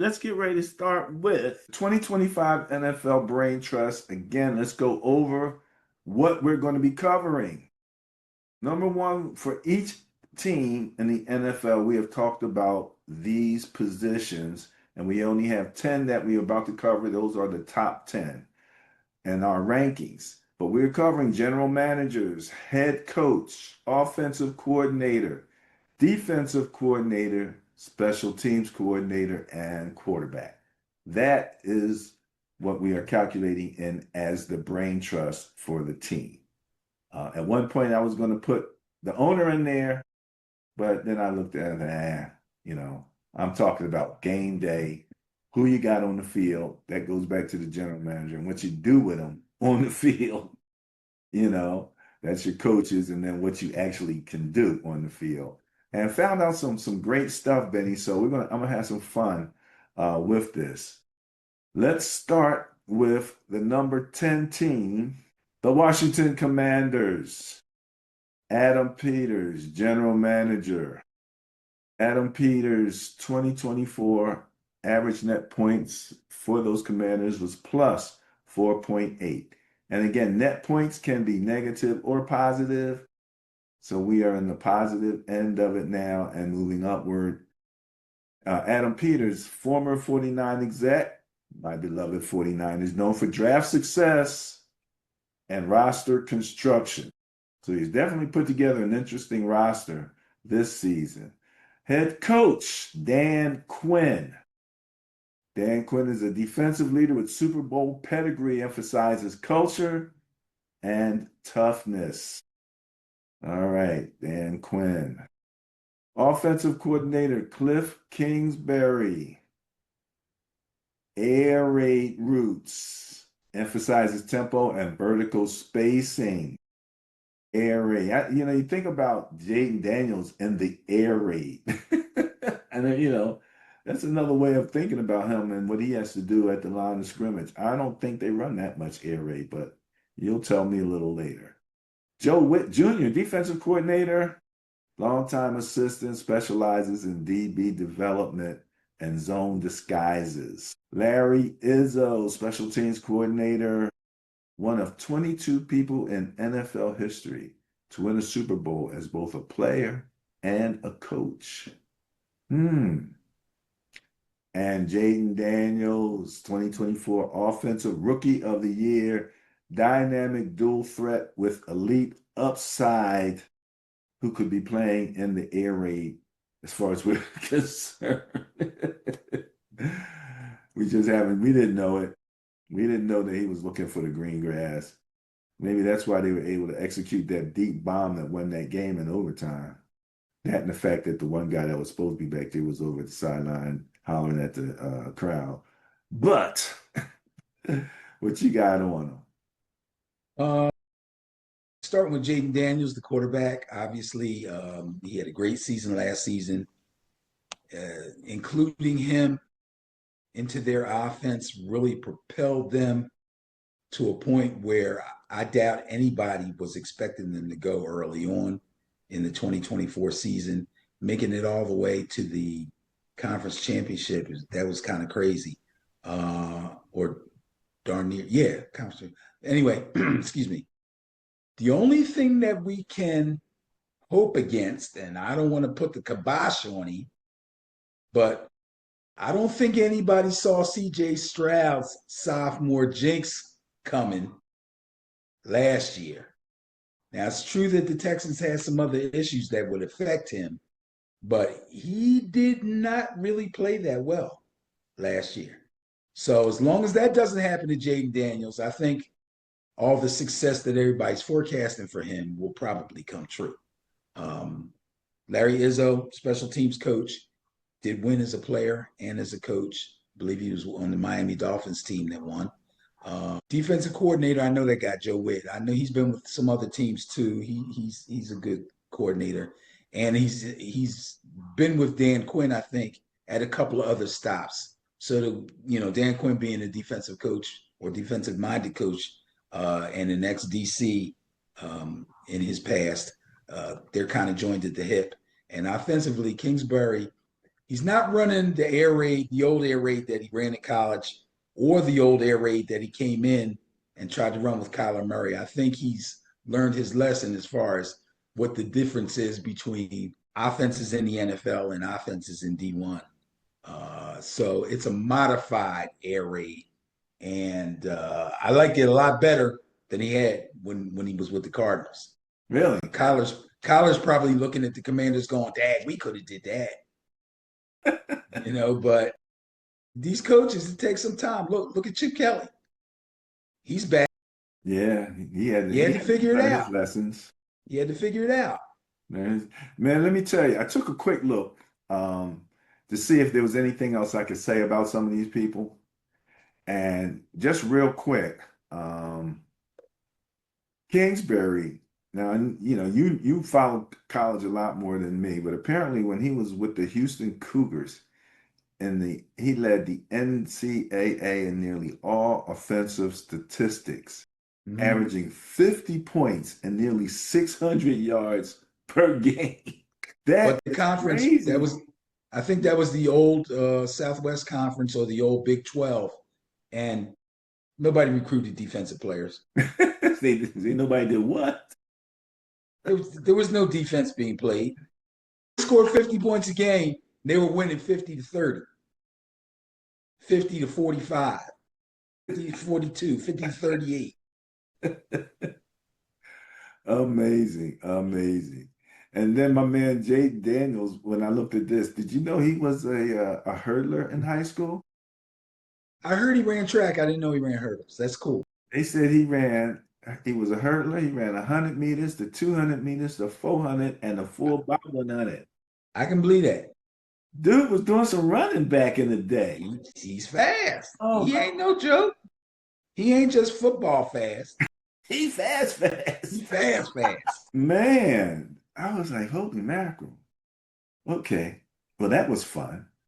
let's get ready to start with 2025 NFL Brain Trust. Again, let's go over what we're going to be covering. Number one, for each team in the NFL, we have talked about these positions, and we only have 10 that we're about to cover. Those are the top 10 and our rankings. But we're covering general managers, head coach, offensive coordinator, defensive coordinator, special teams coordinator, and quarterback. That is what we are calculating in as the brain trust for the team. At one point, I was going to put the owner in there, but then I looked at it, I'm talking about game day, who you got on the field. That goes back to the general manager and what you do with them on the field. You know, that's your coaches, and then what you actually can do on the field. And found out some great stuff, Benny. So I'm gonna have some fun with this. Let's start with the number 10 team, the Washington Commanders. Adam Peters, general manager. Adam Peters, 2024 average net points for those Commanders was plus 4.8. And again, net points can be negative or positive. So we are in the positive end of it now and moving upward. Adam Peters, former 49 exec, my beloved 49ers, known for draft success and roster construction. So he's definitely put together an interesting roster this season. Head coach, Dan Quinn. Dan Quinn is a defensive leader with Super Bowl pedigree, emphasizes culture and toughness. All right, Dan Quinn. Offensive coordinator, Cliff Kingsbury. Air raid routes, emphasizes tempo and vertical spacing. Air raid. You think about Jayden Daniels and the air raid. And then, that's another way of thinking about him and what he has to do at the line of scrimmage. I don't think they run that much air raid, but you'll tell me a little later. Joe Witt Jr., defensive coordinator, longtime assistant, specializes in DB development and zone disguises. Larry Izzo, special teams coordinator, one of 22 people in NFL history to win a Super Bowl as both a player and a coach. And Jayden Daniels, 2024 Offensive Rookie of the Year, dynamic dual threat with elite upside, who could be playing in the air raid as far as we're concerned. We didn't know it. We didn't know that he was looking for the green grass. Maybe that's why they were able to execute that deep bomb that won that game in overtime. That and the fact that the one guy that was supposed to be back there was over at the sideline hollering at the crowd. But what you got on him? Starting with Jayden Daniels, the quarterback. Obviously, he had a great season last season. Including him into their offense really propelled them to a point where I doubt anybody was expecting them to go early on in the 2024 season, making it all the way to the conference championship. That was kind of crazy. Or darn near, yeah, conference. Anyway, excuse me. The only thing that we can hope against, and I don't want to put the kibosh on him, but I don't think anybody saw CJ Stroud's sophomore jinx coming last year. Now, it's true that the Texans had some other issues that would affect him, but he did not really play that well last year. So as long as that doesn't happen to Jayden Daniels, I think all the success that everybody's forecasting for him will probably come true. Larry Izzo, special teams coach, did win as a player and as a coach. I believe he was on the Miami Dolphins team that won. Defensive coordinator, I know that guy, Joe Witt. I know he's been with some other teams too. He's a good coordinator, and he's been with Dan Quinn, I think, at a couple of other stops. So Dan Quinn being a defensive coach or defensive minded coach, and an ex DC in his past, they're kind of joined at the hip. And offensively, Kingsbury He's not running the air raid, the old air raid that he ran in college, or the old air raid that he came in and tried to run with Kyler Murray. I think he's learned his lesson as far as what the difference is between offenses in the NFL and offenses in D1. So it's a modified air raid, and I liked it a lot better than he had when he was with the Cardinals. Really? Kyler's probably looking at the Commanders, going, "Dad, we could have did that," But these coaches, it takes some time. Look at Chip Kelly. He's back. Yeah, He had to figure it learn his out. lessons. He had to figure it out. Man, let me tell you, I took a quick look to see if there was anything else I could say about some of these people. And just real quick, Kingsbury. Now, you followed college a lot more than me, but apparently when he was with the Houston Cougars, he led the NCAA in nearly all offensive statistics, Mhm. averaging 50 points and nearly 600 yards per game. That But the is conference crazy. I think that was the old Southwest Conference or the old Big 12, and nobody recruited defensive players. Nobody did what? There was no defense being played. They scored 50 points a game. They were winning 50 to 30, 50 to 45, 50 to 42, 50 to 38. Amazing, amazing. And then my man Jay Daniels, when I looked at this, did you know he was a hurdler in high school? I heard he ran track. I didn't know he ran hurdles. That's cool. They said he was a hurdler. He ran 100 meters, the 200 meters, the 400, and the full by 100. I can believe that. Dude was doing some running back in the day. He's fast. Oh, He ain't no joke. He ain't just football fast. he fast, He fast. fast, fast. Man, I was like, holy mackerel. Okay. Well, that was fun.